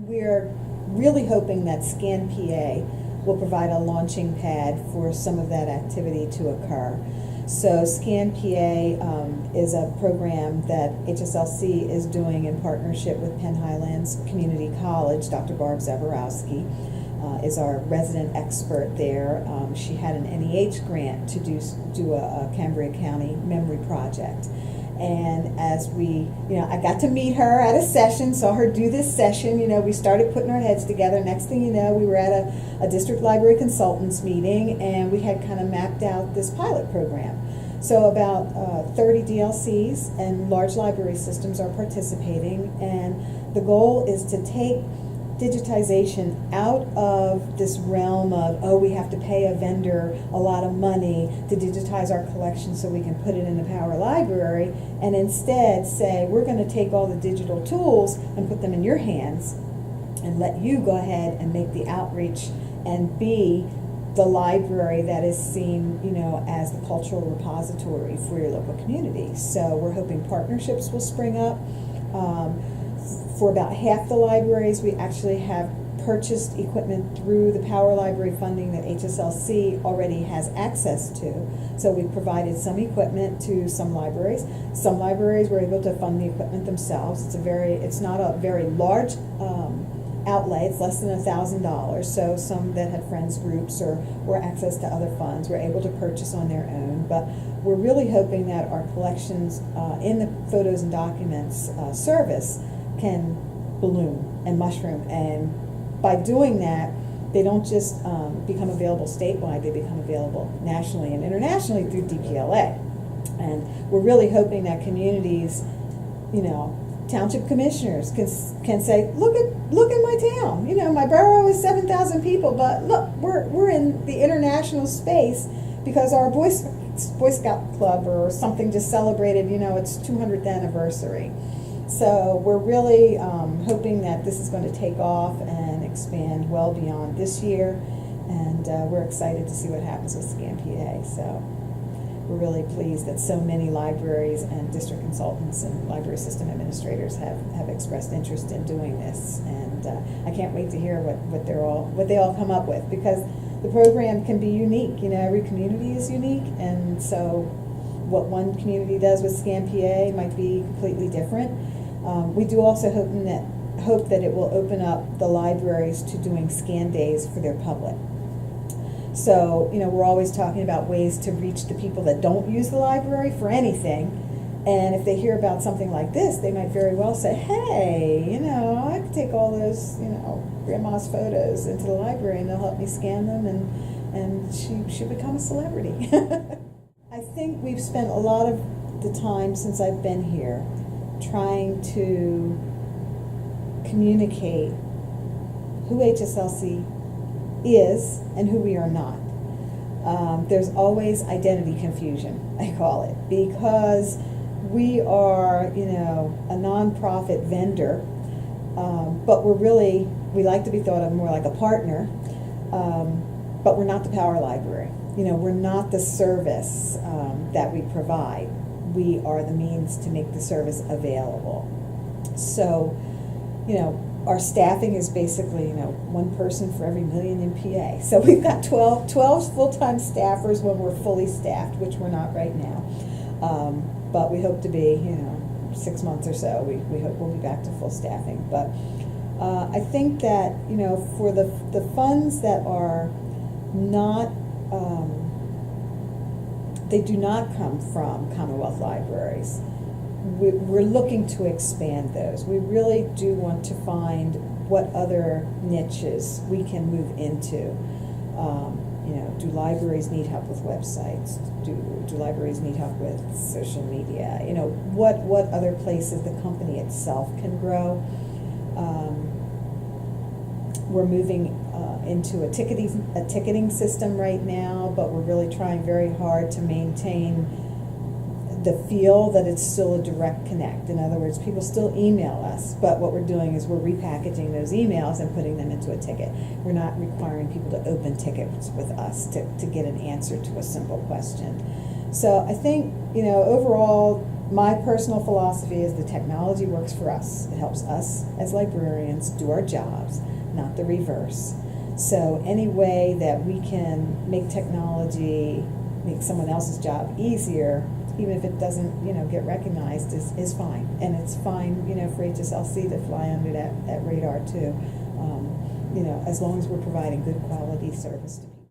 We're really hoping that ScanPA will provide a launching pad for some of that activity to occur. So ScanPA is a program that HSLC is doing in partnership with Penn Highlands Community College. Dr. Barb Zaborowski is our resident expert there. She had an NEH grant to do a Cambria County memory project. And as I got to meet her at a session, saw her do this session, we started putting our heads together. Next thing you know, we were at a district library consultants meeting, and we had kind of mapped out this pilot program. So about 30 DLCs and large library systems are participating, and the goal is to take digitization out of this realm of, we have to pay a vendor a lot of money to digitize our collection so we can put it in the Power Library, and instead say, we're going to take all the digital tools and put them in your hands and let you go ahead and make the outreach and be the library that is seen, as the cultural repository for your local community. So we're hoping partnerships will spring up. For about half the libraries, we actually have purchased equipment through the Power Library funding that HSLC already has access to. So we've provided some equipment to some libraries. Some libraries were able to fund the equipment themselves. It's not a very large outlay. It's less than $1,000. So some that had friends groups or access to other funds were able to purchase on their own. But we're really hoping that our collections in the photos and documents service can bloom and mushroom, and by doing that, they don't just become available statewide, they become available nationally and internationally through DPLA. And we're really hoping that communities, township commissioners can say, look at my town, my borough is 7,000 people, but look, we're in the international space because our Boy Scout Club or something just celebrated, its 200th anniversary. So we're really hoping that this is going to take off and expand well beyond this year, and we're excited to see what happens with ScanPA. So we're really pleased that so many libraries and district consultants and library system administrators have expressed interest in doing this, and I can't wait to hear what they all come up with, because the program can be unique. Every community is unique, and so what one community does with ScanPA might be completely different. We do also hope that it will open up the libraries to doing scan days for their public. So, we're always talking about ways to reach the people that don't use the library for anything. And if they hear about something like this, they might very well say, hey, I could take all those, grandma's photos into the library and they'll help me scan them, and she become a celebrity. I think we've spent a lot of the time since I've been here trying to communicate who HSLC is and who we are not. There's always identity confusion, I call it, because we are, a nonprofit vendor, but we like to be thought of more like a partner, but we're not the Power Library. We're not the service that we provide. We are the means to make the service available. So, our staffing is basically, one person for every million in PA. So we've got 12 full-time staffers when we're fully staffed, which we're not right now. But we hope to be, 6 months or so, we hope we'll be back to full staffing. But I think that, for the funds that are not, they do not come from Commonwealth libraries, we're looking to expand those. We really do want to find what other niches we can move into. Do libraries need help with websites? Do libraries need help with social media? What other places the company itself can grow? We're moving into a ticketing system right now, but we're really trying very hard to maintain the feel that it's still a direct connect. In other words, people still email us, but what we're doing is we're repackaging those emails and putting them into a ticket. We're not requiring people to open tickets with us to get an answer to a simple question. So I think, overall, My personal philosophy is the technology works for us. It helps us as librarians do our jobs, not the reverse. So any way that we can make technology make someone else's job easier, even if it doesn't, get recognized, is fine. And it's fine, for HSLC to fly under that radar too, as long as we're providing good quality service to people.